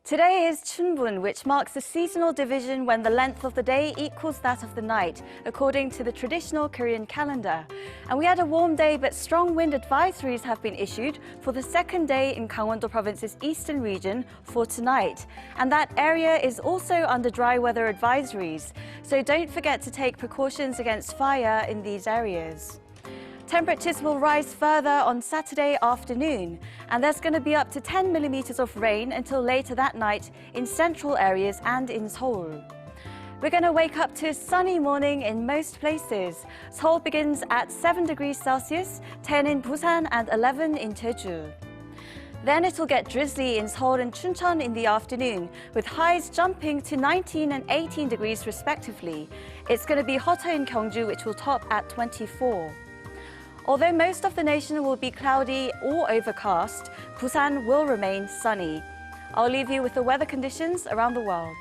Today is Chunbun, which marks the seasonal division when the length of the day equals that of the night, according to the traditional Korean calendar. And we had a warm day, but strong wind advisories have been issued for the second day in Gangwon-do Province's eastern region for tonight. And that area is also under dry weather advisories. So don't forget to take precautions against fire in these areas. Temperatures will rise further on Saturday afternoon, and there's going to be up to 10 millimeters of rain until later that night in central areas and in Seoul. We're going to wake up to a sunny morning in most places. Seoul begins at 7 degrees Celsius, 10 in Busan and 11 in Jeju. Then it'll get drizzly in Seoul and Chuncheon in the afternoon, with highs jumping to 19 and 18 degrees respectively. It's going to be hotter in Gyeongju, which will top at 24. Although most of the nation will be cloudy or overcast, Busan will remain sunny. I'll leave you with the weather conditions around the world.